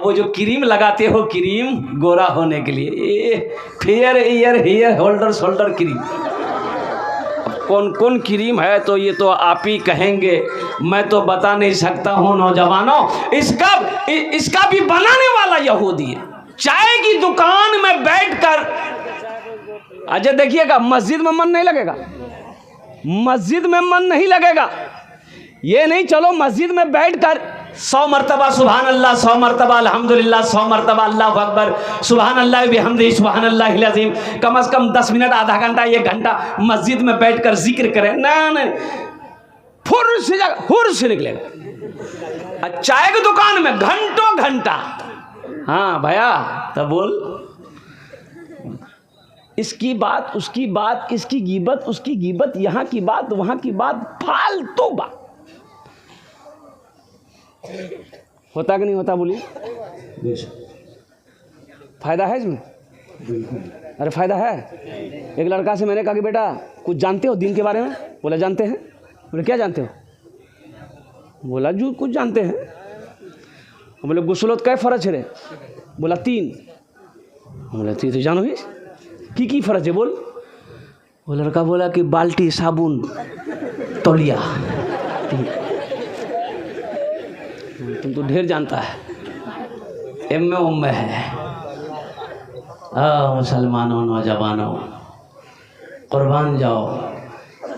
वो जो क्रीम लगाते हो, क्रीम गोरा होने के लिए, fair ear hair holder shoulder cream, कौन कौन क्रीम है तो ये तो आप ही कहेंगे, मैं तो बता नहीं सकता हूँ नौजवानों। इसका भी बनाने वाला यहूदी है। चाय की दुकान में बैठकर, अच्छा देखिएगा, मस्जिद में मन नहीं लगेगा, मस्जिद में मन नहीं लगेगा। ये नहीं चलो मस्जिद में बैठकर 100 मरतबा सुभान अल्लाह, 100 मरतबा अल्हम्दुलिल्लाह, 100 मरतबा अल्लाह अकबर, सुभान अल्लाह बिहम्दिही, सुभान अल्लाहिल अज़ीम, कम से कम 10 मिनट, आधा घंटा, 1 घंटा मस्जिद में बैठकर जिक्र करें ना, फुर से निकलेगा। चाय की दुकान में घंटों घंटा, हाँ भैया तब बोल, इसकी बात उसकी बात, इसकी गीबत उसकी गीबत, यहाँ की बात वहाँ की बात, फालतू बात। होता कि नहीं होता बोलिए? फायदा है इसमें? अरे फायदा है। एक लड़का से मैंने कहा कि बेटा कुछ जानते हो दीन के बारे में? बोला जानते हैं। बोले क्या जानते हो? बोला जो कुछ जानते हैं। बोले गुस्लोत कै फर्ज है रे? बोला 3। बोला 3 तो जानो ही की फर्ज है बोल? वो लड़का बोला कि बाल्टी, साबुन, तौलिया। तुम तो ढेर जानता है, एम उम्मे है। मुसलमानों, नौजवानों, कुर्बान जाओ।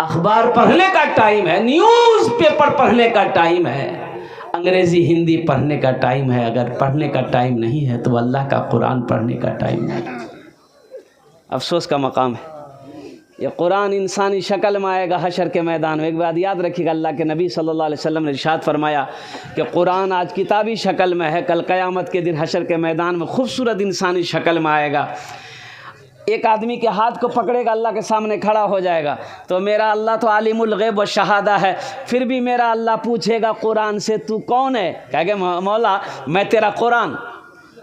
अखबार पढ़ने का टाइम है, न्यूज़ पेपर पढ़ने का टाइम है, अंग्रेज़ी हिंदी पढ़ने का टाइम है। अगर पढ़ने का टाइम नहीं है तो अल्लाह का कुरान पढ़ने का टाइम नहीं। अफसोस का मकाम है। ये कुरान इंसानी शक्ल में आएगा हशर के मैदान में। एक बात याद रखिएगा, अल्लाह के नबी सल्लल्लाहु अलैहि वसल्लम ने इरशाद फरमाया कि कुरान आज किताबी शक्ल में है, कल क़यामत के दिन हशर के मैदान में खूबसूरत इंसानी शक्ल में आएगा। एक आदमी के हाथ को पकड़ेगा, अल्लाह के सामने खड़ा हो जाएगा। तो मेरा अल्लाह तो आलिमुल गैब व शहादा है, फिर भी मेरा अल्लाह पूछेगा कुरान से तू कौन है? कहेगा मौला मैं तेरा कुरान।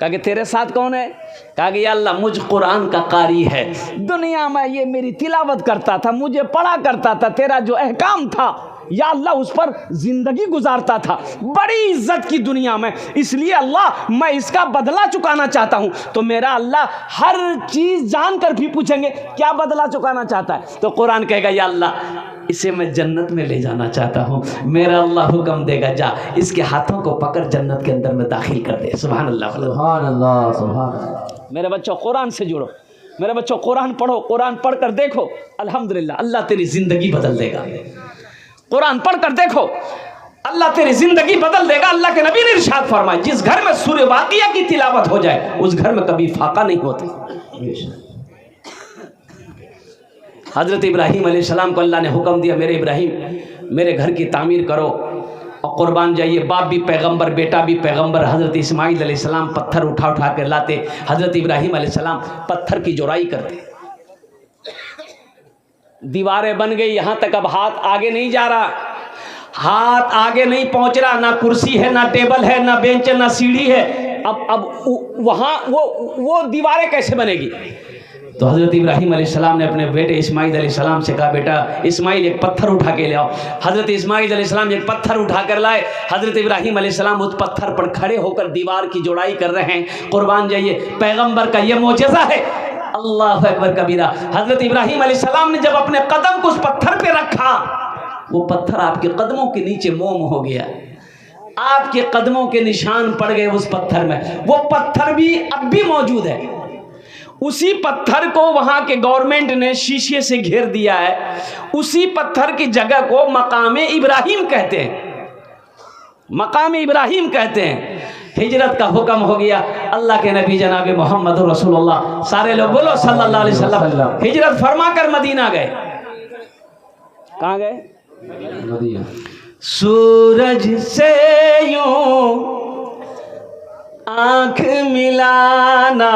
कहा तेरे साथ कौन है? कहा कि या अल्लाह मुझ कुरान का कारी है, दुनिया में ये मेरी तिलावत करता था, मुझे पढ़ा करता था, तेरा जो अहकाम था या अल्लाह उस पर ज़िंदगी गुजारता था, बड़ी इज्जत की दुनिया में, इसलिए अल्लाह मैं इसका बदला चुकाना चाहता हूँ। तो मेरा अल्लाह हर चीज़ जानकर भी पूछेंगे क्या बदला चुकाना चाहता है? तो कुरान कहेगा या अल्लाह इसे मैं जन्नत में ले जाना चाहता हूँ। मेरा अल्लाह हुक्म देगा जा इसके हाथों को पकड़ जन्नत के अंदर में दाखिल कर दे। सुभान अल्लाह, सुभान अल्लाह, सुभान अल्लाह। मेरे बच्चों कुरान से जुड़ो, मेरे बच्चों कुरान पढ़ो, कुरान पढ़ कर देखो, अल्हम्दुलिल्लाह अल्लाह तेरी ज़िंदगी बदल देगा। कुरान पढ़ कर देखो, अल्लाह तेरी ज़िंदगी बदल देगा। अल्लाह के नबी ने इरशाद फरमाया जिस घर में सूरह वाक़िया की तिलावत हो जाए उस घर में कभी फाका नहीं होता। हज़रत इब्राहीम अलैहिस्सलाम को अल्लाह ने हुक्म दिया, मेरे इब्राहीम मेरे घर की तामीर करो और कुर्बान जाइए। बाप भी पैगंबर, बेटा भी पैगंबर। हज़रत इस्माइल अलैहिस्सलाम पत्थर उठा उठा कर लाते, हज़रत इब्राहीम अलैहिस्सलाम पत्थर की जोड़ाई करते, दीवारें बन गई। यहाँ तक अब हाथ आगे नहीं जा रहा, हाथ आगे नहीं पहुँच रहा, ना कुर्सी है, ना टेबल है, ना बेंच है, ना सीढ़ी है। अब वहाँ वो दीवारें कैसे बनेगी? तो हज़रत इब्राहीम अलैहिस्सलाम ने अपने बेटे इस्माइल अलैहिस्सलाम से कहा बेटा इस्माइल एक पत्थर उठा के ले आओ। हज़रत इस्माइल अलैहिस्सलाम एक पत्थर उठा कर लाए। हज़रत इब्राहीम अलैहिस्सलाम उस पत्थर पर खड़े होकर दीवार की जोड़ाई कर रहे हैं। कुर्बान जाइए, पैगंबर का ये मोजज़ा है। अल्लाह अकबर कबीरा। हज़रत इब्राहीम अलैहिस्सलाम ने जब अपने कदम को उस पत्थर पे रखा, वो पत्थर आपके कदमों के नीचे मोम हो गया, आपके कदमों के निशान पड़ गए उस पत्थर में। वो पत्थर भी अब भी मौजूद है। उसी पत्थर को वहाँ के गवर्नमेंट ने शीशे से घेर दिया है। उसी पत्थर की जगह को मकाम इब्राहीम कहते हैं, मकाम इब्राहीम कहते हैं। हिजरत का हुक्म हो गया। अल्लाह के नबी जनाब मोहम्मद रसूलुल्लाह, सारे लोग बोलो सल्लल्लाहु अलैहि वसल्लम, हिजरत फरमा कर मदीना गए। कहाँ गए? मदीना। सूरज से यूं आँख मिलाना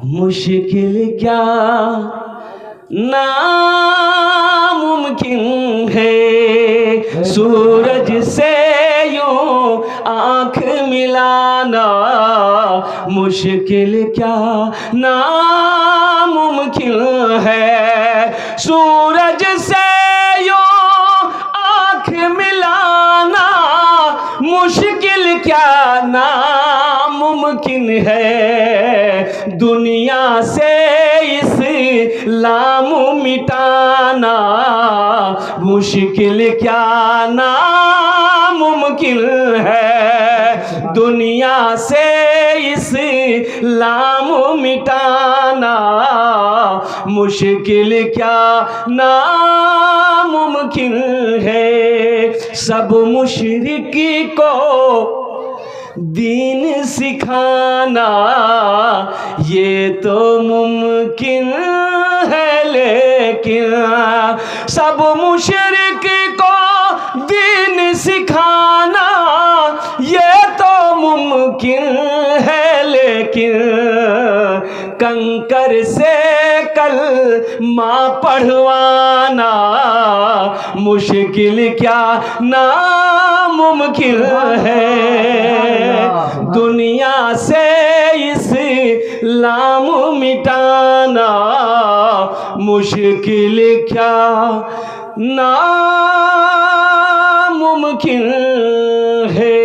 मुश्किल क्या नामुमकिन है। सूरज से यूं आँख मिलाना मुश्किल क्या नामुमकिन है। सूरज से यूं आँख मिलाना मुश्किल क्या क्या नामुमकिन है, दुनिया से इस्लाम मिटाना मुश्किल क्या नामुमकिन है, दुनिया से इस्लाम मिटाना मुश्किल क्या नामुमकिन है। सब मुशरिकी को दीन सिखाना ये तो मुमकिन है, लेकिन सब मुशरिक को दीन सिखाना ये तो मुमकिन है, लेकिन कंकर से कलमा पढ़वाना मुश्किल क्या नामुमकिन है, दुनिया से इस्लाम मिटाना मुश्किल क्या नामुमकिन है।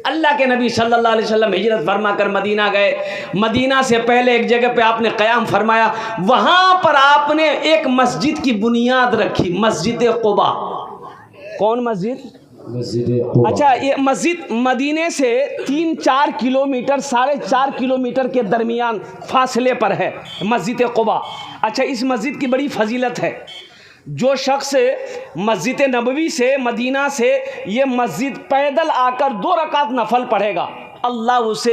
अल्लाह के नबी सल्लल्लाहु अलैहि वसल्लम हिजरत फरमा कर मदीना गए। मदीना से पहले एक जगह पे आपने क़याम फरमाया, वहाँ पर आपने एक मस्जिद की बुनियाद रखी, मस्जिद क़ुबा। कौन मस्जिद? मस्जिद क़ुबा। अच्छा, ये मस्जिद मदीने से 3-4 किलोमीटर, 4.5 किलोमीटर के दरमियान फासले पर है मस्जिद क़ुबा। अच्छा, इस मस्जिद की बड़ी फजीलत है। जो शख्स मस्जिद नबवी से, मदीना से ये मस्जिद पैदल आकर 2 रकात नफल पढ़ेगा, अल्लाह उसे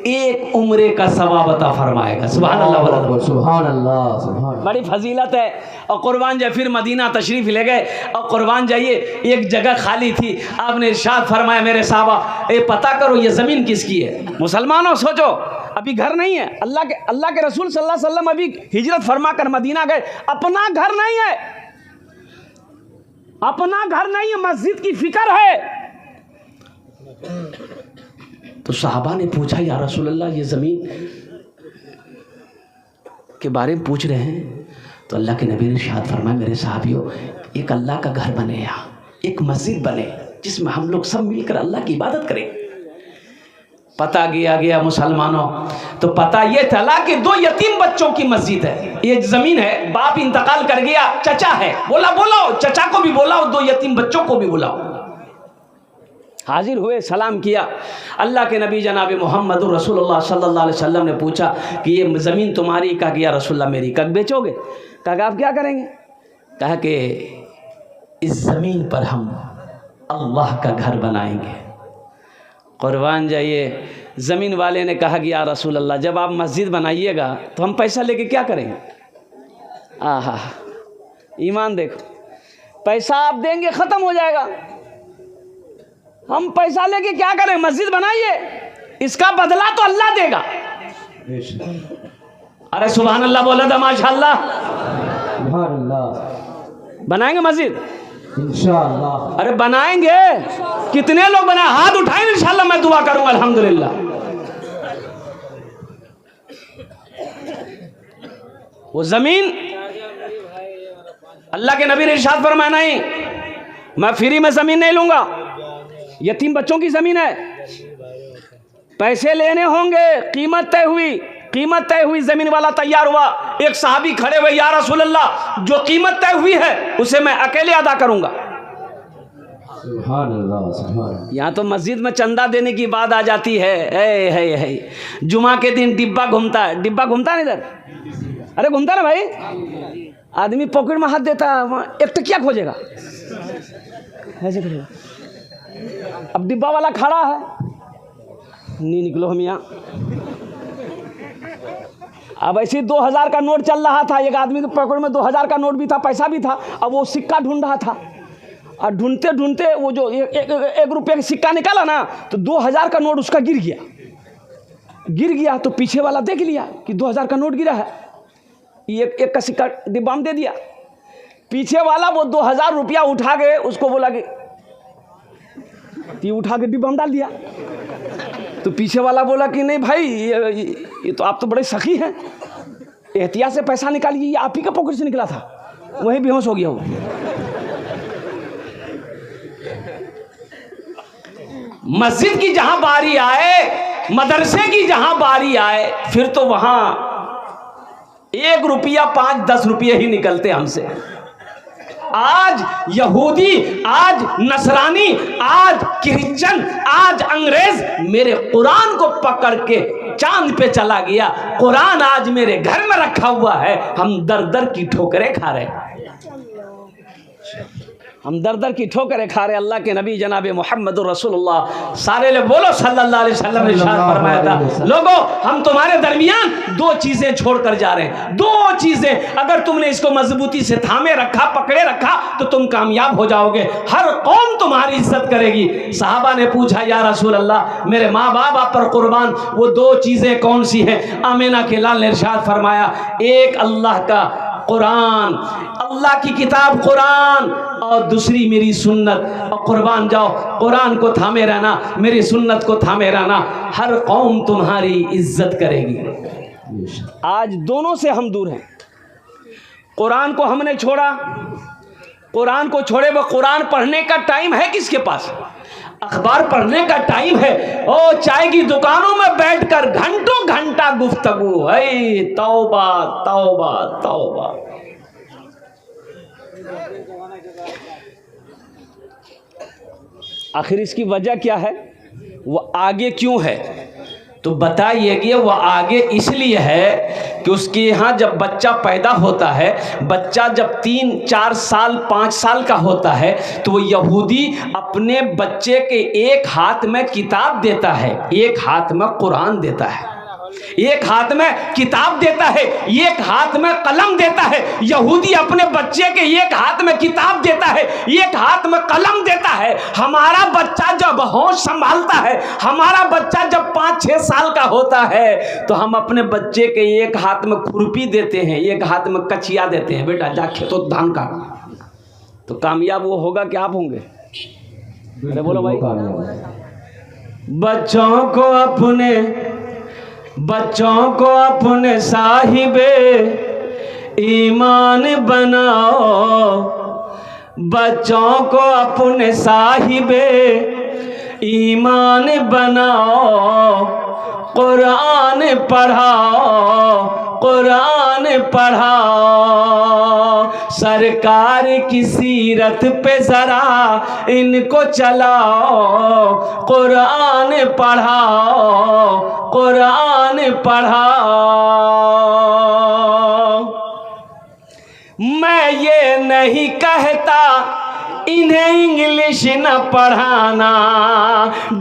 एक उम्रे का सवाब अता फरमाएगा। सुभान अल्लाह, सुभान अल्लाह, सुभान। बड़ी फजीलत है। और कुर्बान जाए, फिर मदीना तशरीफ़ ले गए और कुर्बान जाइए, एक जगह खाली थी, आपने इरशाद फरमाया, मेरे साहबा ये पता करो ये ज़मीन किसकी है। मुसलमानों सोचो, अभी घर नहीं है। अल्लाह के रसूल सल्लल्लाहु अलैहि वसल्लम अभी हिजरत फरमा कर मदीना गए, अपना घर नहीं है, अपना घर नहीं है, मस्जिद की फिक्र है। तो सहाबा ने पूछा, या रसूल अल्लाह ये ज़मीन के बारे में पूछ रहे हैं। तो अल्लाह के नबी ने इरशाद फरमाया, मेरे साहबियों, एक अल्लाह का घर बने, यहाँ एक मस्जिद बने जिसमें हम लोग सब मिलकर अल्लाह की इबादत करें। पता गया मुसलमानों, तो पता ये चला कि 2 यतीम बच्चों की मस्जिद है, ये ज़मीन है, बाप इंतकाल कर गया, चचा है, बोला बुलाओ, चचा को भी बुलाओ, 2 यतीम बच्चों को भी बुलाओ। हाजिर हुए, सलाम किया। अल्लाह के नबी जनाब मोहम्मद रसूलुल्लाह सल्लल्लाहु अलैहि वसल्लम ने पूछा कि ये ज़मीन तुम्हारी? कहा कि या रसूलल्लाह मेरी। कब बेचोगे? कहा कि आप क्या करेंगे? कहा कि इस ज़मीन पर हम अल्लाह का घर बनाएंगे। कुर्बान जाइए, ज़मीन वाले ने कहा कि या रसूल अल्लाह, जब आप मस्जिद बनाइएगा तो हम पैसा लेके क्या करेंगे? आहा, ईमान देखो, पैसा आप देंगे ख़त्म हो जाएगा, हम पैसा लेके क्या करें? मस्जिद बनाइए, इसका बदला तो अल्लाह देगा। अरे सुभान अल्लाह बोला था, माशाअल्लाह, सुभान अल्लाह। बनाएंगे मस्जिद इंशाअल्लाह। अरे बनाएंगे, कितने लोग बनाए? हाथ उठाएं, इंशाअल्लाह मैं दुआ करूंगा। अल्हम्दुलिल्लाह। वो जमीन अल्लाह के नबी ने इरशाद फरमाया, नहीं मैं फ्री में जमीन नहीं लूंगा, यतीम बच्चों की जमीन है, पैसे लेने होंगे, कीमत तय हुई। जमीन वाला तैयार हुआ, एक सहाबी खड़े हुए, या रसूल अल्लाह जो कीमत तय हुई है उसे मैं अकेले अदा करूंगा। सुभान अल्लाह, सुभान। यहाँ तो मस्जिद में चंदा देने की बात आ जाती है। जुमा के दिन डिब्बा घूमता है, इधर, अरे घूमता ना भाई, आदमी पॉकेट में हाथ देता, एक तो क्या खोजेगा, ऐसे करेगा। अब डिब्बा वाला खड़ा है, नहीं निकलो हम यहाँ। अब ऐसे 2000 का नोट चल रहा था, एक आदमी के पॉकेट में 2000 का नोट भी था, पैसा भी था। अब वो सिक्का ढूंढ रहा था, और ढूंढते ढूंढते वो जो 1 रुपये का सिक्का निकाला ना, तो 2000 का नोट उसका गिर गया। तो पीछे वाला देख लिया कि 2000 का नोट गिरा है, एक का सिक्का डिब्बा में दे दिया। पीछे वाला वो 2000 रुपया उठा के उसको बोला कि उठा के डिब्बा में डाल दिया। तो पीछे वाला बोला कि नहीं भाई, ये तो आप तो बड़े सखी हैं, एहतियात से पैसा निकालिए, ये आप ही का पॉकेट से निकला था। वही बेहोश हो गया वो। मस्जिद की जहां बारी आए, मदरसे की जहां बारी आए, फिर तो वहां 1 रुपया 5-10 रुपये ही निकलते हमसे। आज यहूदी, आज नसरानी, आज क्रिश्चियन, आज अंग्रेज मेरे कुरान को पकड़ के चांद पे चला गया। कुरान आज मेरे घर में रखा हुआ है, हम दर दर की ठोकरें खा रहे हैं, हम दर दर की ठोकरें खा रहे। अल्लाह के नबी जनाब मोहम्मद रसूलुल्लाह सारे लोग बोलो सल्लल्लाहु अलैहि वसल्लम ने इरशाद फरमाया था, लोगों हम तुम्हारे दरमियान 2 चीजें छोड़कर जा रहे हैं। 2 चीजें अगर तुमने इसको मजबूती से थामे रखा, पकड़े रखा, तो तुम कामयाब हो जाओगे, हर कौम तुम्हारी इज्जत करेगी। साहबा ने पूछा, या रसूल अल्लाह मेरे माँ बाप आप पर कुर्बान, वो 2 चीजें कौन सी हैं? आमिना के लाल ने इरशाद फरमाया, एक अल्लाह का कुरान, अल्लाह की किताब कुरान, और दूसरी मेरी सुन्नत। और कुर्बान जाओ, कुरान को थामे रहना, मेरी सुन्नत को थामे रहना, हर कौम तुम्हारी इज्जत करेगी। आज दोनों से हम दूर हैं। कुरान को हमने छोड़ा, कुरान को छोड़े, वो कुरान पढ़ने का टाइम है किसके पास? अखबार पढ़ने का टाइम है। ओ चाय की दुकानों में बैठकर घंटों घंटा गुफ्तगू है। तौबा तौबा तौबा। आखिर इसकी वजह क्या है? वो आगे क्यों है? तो बताइए, वो आगे इसलिए है कि उसके यहाँ जब बच्चा पैदा होता है, बच्चा जब 3-4 साल 5 साल का होता है, तो वो यहूदी अपने बच्चे के एक हाथ में किताब देता है, एक हाथ में कुरान देता है, एक हाथ में किताब देता है, एक हाथ में कलम देता है। यहूदी अपने बच्चे के एक हाथ में किताब देता है, एक हाथ में कलम देता है। हमारा बच्चा जब होश संभालता है, हमारा बच्चा जब 5-6 साल का होता है, तो हम अपने बच्चे के एक हाथ में खुरपी देते हैं, एक हाथ में कचिया देते हैं, बेटा जा खेतों धान काट। तो कामयाब वो होगा कि आप होंगे? अरे बोलो भाई। बच्चों को अपने साहिबे ईमान बनाओ, बच्चों को अपने साहिबे ईमान बनाओ, कुरान पढ़ाओ, कुरान पढ़ाओ, सरकार की सीरत पे जरा इनको चलाओ, कुरान पढ़ाओ, कुरान पढ़ाओ। मैं ये नहीं कहता इन्हें इंग्लिश न पढ़ाना,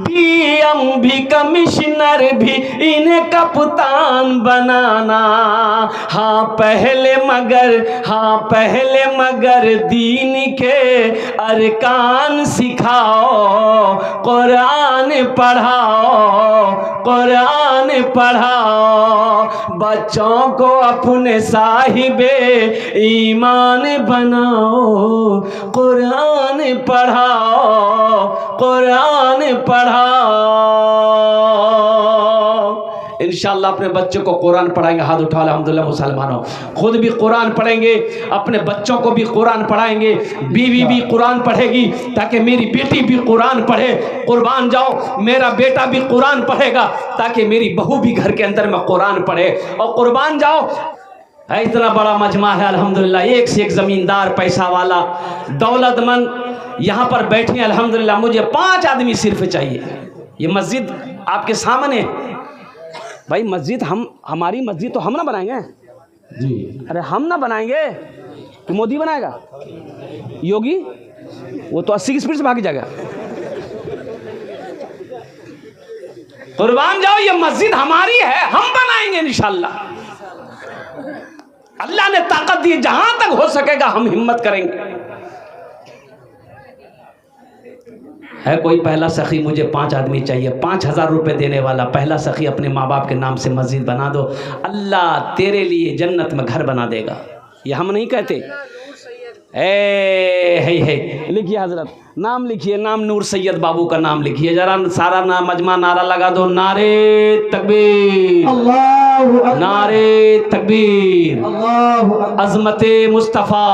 DM भी कमिश्नर भी इन्हें कप्तान बनाना। हाँ पहले मगर दीन के अरकान सिखाओ, कुरान पढ़ाओ, कुरान पढ़ाओ, बच्चों को अपने साहिबे ईमान बनाओ, कुरान पढ़ाओ, कुरान पढ़ाओ। इंशाअल्लाह अपने बच्चों को कुरान पढ़ाएंगे। हाथ उठाओ अल्हम्दुलिल्लाह मुसलमानों। खुद भी कुरान पढ़ेंगे, अपने बच्चों को भी कुरान पढ़ाएंगे, बीवी भी कुरान पढ़ेगी ताकि मेरी बेटी भी कुरान पढ़े। कुर्बान जाओ, मेरा बेटा भी कुरान पढ़ेगा ताकि मेरी बहू भी घर के अंदर में कुरान पढ़े। और कुर्बान जाओ, इतना बड़ा मजमा है अल्हम्दुलिल्लाह, एक से एक ज़मींदार, पैसा वाला, दौलतमंद यहाँ पर बैठे हैं अल्हम्दुलिल्लाह। मुझे 5 आदमी सिर्फ चाहिए। ये मस्जिद आपके सामने भाई, मस्जिद हमारी मस्जिद तो हम ना बनाएंगे जी। अरे हम ना बनाएंगे तो मोदी बनाएगा, योगी वो तो 80 की स्पीड से भाग जाएगा। कुर्बान जाओ, ये मस्जिद हमारी है, हम बनाएंगे इंशाअल्लाह। अल्लाह ने ताकत दी, जहां तक हो सकेगा हम हिम्मत करेंगे। है कोई पहला सखी? मुझे 5 आदमी चाहिए, 5000 रुपये देने वाला पहला सखी अपने माँ बाप के नाम से मस्जिद बना दो, अल्लाह तेरे लिए जन्नत में घर बना देगा। ये हम नहीं कहते। है लिखिए हजरत, नाम लिखिए, नाम नूर सैयद बाबू का नाम लिखिए जरा, सारा नाम मजमा नारा लगा दो, नारे तकबीर, अल्लाहु अकबर, नारे तकबीर, अल्लाहु अकबर, अज़मते मुस्तफ़ा,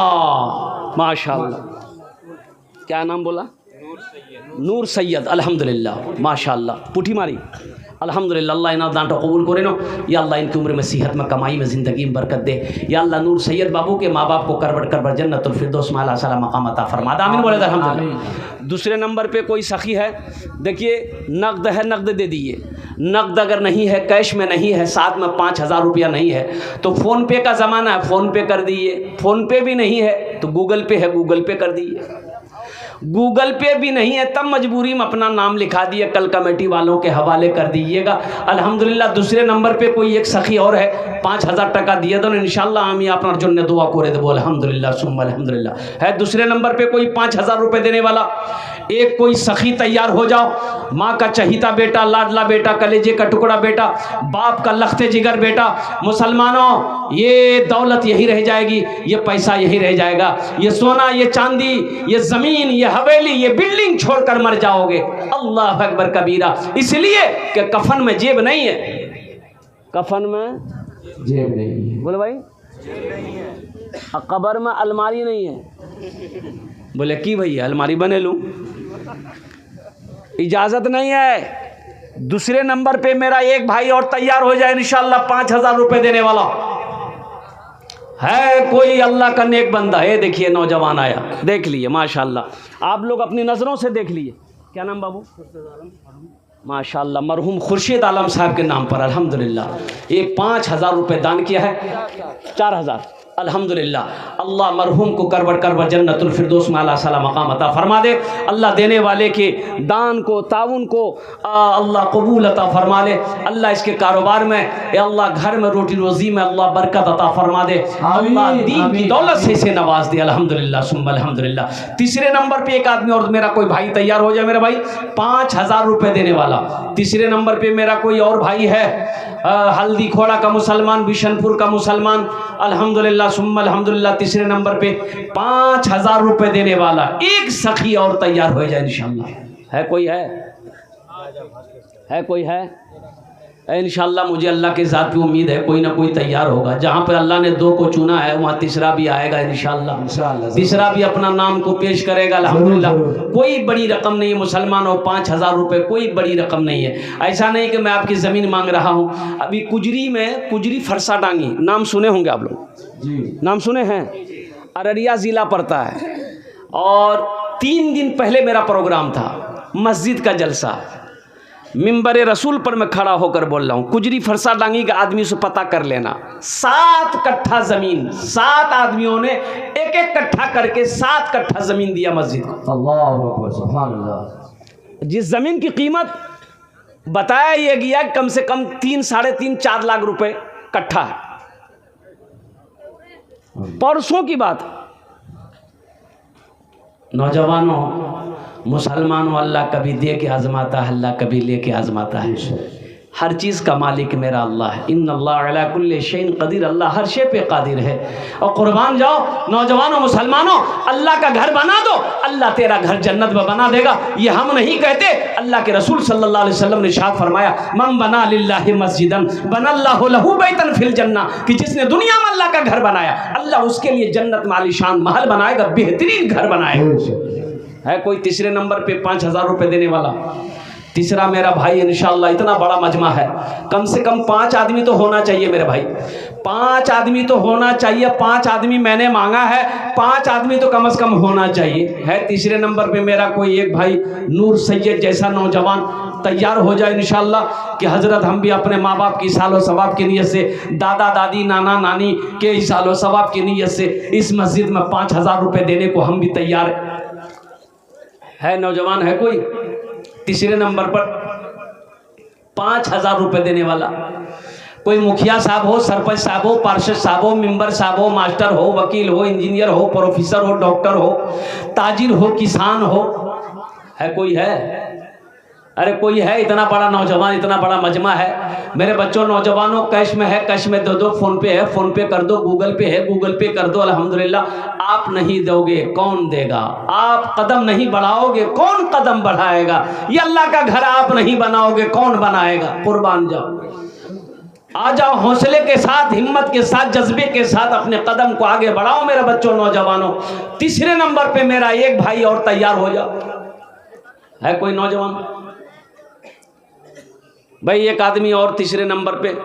माशाअल्लाह। क्या नाम बोला? नूर सैयद अल्हम्दुलिल्लाह माशाअल्लाह पुठी मारी अल्हम्दुलिल्लाह अल्लाह इना दांटो कबूल करे नो या अल्लाह इनकी उम्र में सेहत में कमाई में ज़िंदगी में बरकत दे या अल्लाह नूर सैयद बाबू के माँ बाप को करबट जन्नतुल फिरदौस में आला साला मकाम अता फरमा आमीन बोले अल्हम्दुलिल्लाह। दूसरे नंबर पे कोई सखी है, देखिए नकद है, नकद दे दीजिए। नकद अगर नहीं है, कैश में नहीं है, साथ में 5,000 रुपया नहीं है तो फ़ोन पे का ज़माना है, फ़ोन पे कर दीजिए। फ़ोन पे भी नहीं है तो गूगल पे है, गूगल पे कर दीजिए। गूगल पे भी नहीं है तब मजबूरी में अपना नाम लिखा दिए, कल कमेटी वालों के हवाले कर दीजिएगा अल्हम्दुलिल्लाह। दूसरे नंबर पे कोई एक सखी और है, 5,000 टका दिए दो इंशाल्लाह हम अपना जो दुआ करे दे बोल अल्हम्दुलिल्लाह सुम्मा अल्हम्दुलिल्लाह। है दूसरे नंबर पे कोई 5,000 रुपये देने वाला, एक कोई सखी तैयार हो जाओ, माँ का चहीता बेटा, लाडला बेटा, कलेजे का टुकड़ा बेटा, बाप का लखते जिगर बेटा। मुसलमानों ये दौलत यही रह जाएगी, ये पैसा यही रह जाएगा, ये सोना, ये चांदी, ये ज़मीन, ये हवेली, ये बिल्डिंग छोड़कर मर जाओगे। अल्लाह अकबर कबीरा। इसलिए कि कफन में जेब नहीं है, कफन में जेब नहीं है, बोले भाई कब्र में अलमारी नहीं है। बोले की भैया अलमारी बने लूँ, इजाज़त नहीं है। दूसरे नंबर पे मेरा एक भाई और तैयार हो जाए इंशाल्लाह 5,000 रुपये देने वाला है। कोई अल्लाह का नेक बंदा है, देखिए नौजवान आया, देख लिए माशाल्लाह। आप लोग अपनी नज़रों से देख लिए। क्या नाम बाबू? माशाल्लाह मरहूम खुर्शीद आलम साहब के नाम पर अल्हम्दुलिल्लाह ये 5,000 रुपये दान किया है, 4,000 अल्हम्दुलिल्लाह। अल्लाह मरहूम को करबट जन्नतुल फिरदौस में आला साला मकाम अता फरमा दे। अल्लाह देने वाले के दान को, ताउन को अल्लाह कबूल अता फरमा ले। अल्लाह इसके कारोबार में, अल्लाह घर में रोटी रोज़ी में अल्लाह बरकत अता फरमा दे। अल्लाह दीन की दौलत से इसे नवाज दे अल्हम्दुलिल्लाह सुम्मा अल्हम्दुलिल्लाह। तीसरे नंबर पे एक आदमी और मेरा कोई भाई तैयार हो जाए, मेरा भाई 5,000 रुपये देने वाला। तीसरे नंबर पे मेरा कोई और भाई है, हल्दी खोड़ा का मुसलमान, बिशनपुर का मुसलमान अल्हम्दुलिल्लाह सुम्मा अल्हम्दुलिल्लाह। तीसरे नंबर पे 5,000 रुपये देने वाला एक सखी और तैयार हो जाए इंशाल्लाह। है कोई है कोई है इंशाल्लाह। मुझे अल्लाह के ज़ात पे उम्मीद है कोई ना कोई तैयार होगा। जहाँ पे अल्लाह ने 2 को चुना है वहाँ तीसरा भी आएगा इंशाल्लाह। तीसरा भी अपना नाम को पेश करेगा अल्हम्दुलिल्लाह। कोई बड़ी रकम नहीं है मुसलमानों, 5,000 रुपये कोई बड़ी रकम नहीं है। ऐसा नहीं कि मैं आपकी ज़मीन मांग रहा हूँ। अभी कुजरी में कुजरी फरसा डांगी नाम सुने होंगे आप लोग जी, नाम सुने हैं, अररिया ज़िला पड़ता है। और 3 दिन पहले मेरा प्रोग्राम था, मस्जिद का जलसा, मिंबर रसूल पर मैं खड़ा होकर बोल रहा हूँ। कुजरी फरसा डांगी का आदमी से पता कर लेना, 7 कट्ठा ज़मीन, 7 आदमियों ने एक कट्ठा करके 7 कट्ठा ज़मीन दिया मस्जिद को। अल्लाह अकबर सुभान अल्लाह। जिस ज़मीन की कीमत बताया ये गया कम से कम 3, साढ़े 3, 4 लाख रुपए कट्ठा है। परसों की बात। नौजवानों, मुसलमानों, अल्लाह कभी दे के आजमाता है, अल्लाह कभी ले के आजमाता है। हर चीज़ का मालिक मेरा अल्लाह है। इन्नल्लाह अला कुल्ली शैइन क़दीर, अल्लाह हर शे पे कादिर है। और कुर्बान जाओ नौजवानों, मुसलमानों, अल्लाह का घर बना दो, अल्लाह तेरा घर जन्नत में बना देगा। ये हम नहीं कहते, अल्लाह के रसूल सल्लल्लाहु अलैहि वसल्लम ने इरशाद फरमाया, मन बना लिल्लाहि मस्जिदन बनल्लाहु लहू बैतन फिल जन्ना, कि जिसने दुनिया में अल्लाह का घर बनाया अल्लाह उसके लिए जन्नत में आलीशान महल बनाएगा, बेहतरीन घर बनाएगा। है कोई तीसरे नंबर पे 5,000 रुपये देने वाला? तीसरा मेरा भाई इंशाअल्लाह। इतना बड़ा मजमा है, कम से कम 5 आदमी तो होना चाहिए मेरे भाई, 5 आदमी तो होना चाहिए। 5 आदमी मैंने मांगा है, 5 आदमी तो कम से कम होना चाहिए। है तीसरे नंबर पे मेरा कोई एक भाई नूर सैयद जैसा नौजवान तैयार हो जाए इंशाअल्लाह कि हज़रत हम भी अपने माँ बाप की सालो सवाब की नीयत से, दादा दादी नाना नानी के सालो सवाब की नीयत से इस मस्जिद में 5,000 रुपये देने को हम भी तैयार है। नौजवान है कोई? तीसरे नंबर पर 5,000 रुपये देने वाला कोई मुखिया साहब हो, सरपंच साहब हो, पार्षद साहब हो, मेंबर साहब हो, मास्टर हो, वकील हो, इंजीनियर हो, प्रोफेसर हो, डॉक्टर हो, ताजिर हो, किसान हो। है कोई है? अरे कोई है? इतना बड़ा नौजवान, इतना बड़ा मजमा है मेरे बच्चों। नौजवानों, कैश में है, कैश में दे दो, फ़ोन पे है, फ़ोन पे कर दो, गूगल पे है, गूगल पे कर दो अल्हम्दुलिल्लाह। आप नहीं दोगे कौन देगा? आप कदम नहीं बढ़ाओगे कौन कदम बढ़ाएगा? ये अल्लाह का घर आप नहीं बनाओगे कौन बनाएगा? कुर्बान जाओ, आ जाओ, हौसले के साथ, हिम्मत के साथ, जज्बे के साथ अपने कदम को आगे बढ़ाओ मेरे बच्चों, नौजवानों। तीसरे नंबर पे मेरा एक भाई और तैयार हो जाओ। है कोई नौजवान? भाई एक आदमी और तीसरे नंबर पे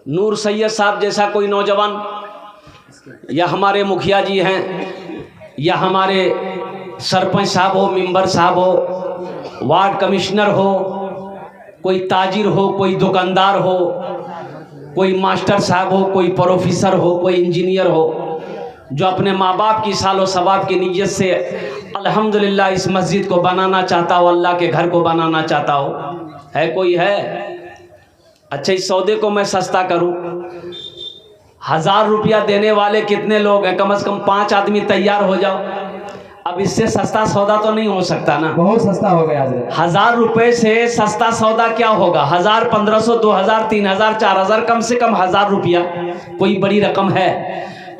नूर सैयद साहब जैसा कोई नौजवान, या हमारे मुखिया जी हैं, या हमारे सरपंच साहब हो, मेंबर साहब हो, वार्ड कमिश्नर हो, कोई ताजिर हो, कोई दुकानदार हो, कोई मास्टर साहब हो, कोई प्रोफेसर हो, कोई इंजीनियर हो, जो अपने माँ बाप की सालो सवाब की नीयत से अल्हम्दुलिल्लाह इस मस्जिद को बनाना चाहता हो, अल्लाह के घर को बनाना चाहता हो, है कोई? है? अच्छा, इस सौदे को मैं सस्ता करूं, 1000 रुपया देने वाले कितने लोग हैं? कम से कम 5 आदमी तैयार हो जाओ। अब इससे सस्ता सौदा तो नहीं हो सकता ना, बहुत सस्ता हो गया हजरत। 1000 रुपए से सस्ता सौदा क्या होगा? 1000, 1500, 2000, 3000, 4000, कम से कम 1000 रुपया कोई बड़ी रकम है?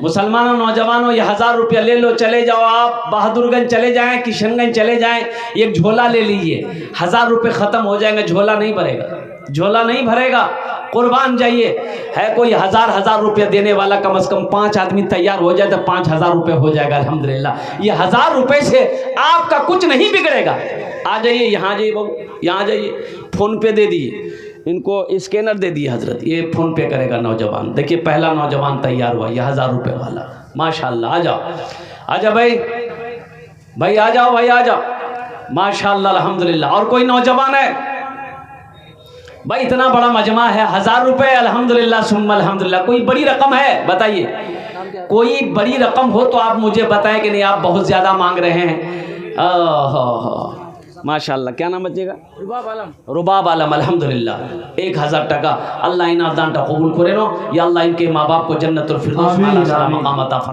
मुसलमानों, नौजवानों, ये 1000 रुपया ले लो, चले जाओ आप बहादुरगंज चले जाएं, किशनगंज चले जाएं, एक झोला ले लीजिए, 1000 रुपये ख़त्म हो जाएंगे, झोला नहीं भरेगा, झोला नहीं भरेगा। कुर्बान जाइए, है कोई 1000 रुपया देने वाला? कम से कम 5 आदमी तैयार हो जाए तो 5000 रुपये हो जाएगा अल्हम्दुलिल्लाह। ये 1000 रुपये से आपका कुछ नहीं बिगड़ेगा। आ जाइए, यहाँ जाइए बाबू, यहाँ जाइए, फ़ोन पे दे दिए, इनको स्कैनर दे दिए हजरत, ये फ़ोन पे करेगा नौजवान। देखिए पहला नौजवान तैयार हुआ, ये 1000 रुपये वाला, माशाल्लाह। आ जाओ, आ जाओ भाई, भाई आ जाओ, भाई आ जाओ, माशाल्लाह अल्हम्दुलिल्लाह। और कोई नौजवान है? भाई इतना बड़ा मजमा है, 1000 रुपये अल्हम्दुलिल्लाह सुम्मा अल्हम्दुलिल्लाह। कोई बड़ी रकम है? बताइए, कोई बड़ी रकम हो तो आप मुझे बताएं कि नहीं आप बहुत ज़्यादा मांग रहे हैं। माशाल्लाह, क्या नाम बचेगा? रुबाब आलम। रुबाब आलम, अल्हम्दुलिल्लाह 1000 टका। अल्लाह इनादान कबूल करे नो, या अल्लाह इनके माँ बाप को जन्नतुल फिरदौस में आला मकाम अता फरमाए।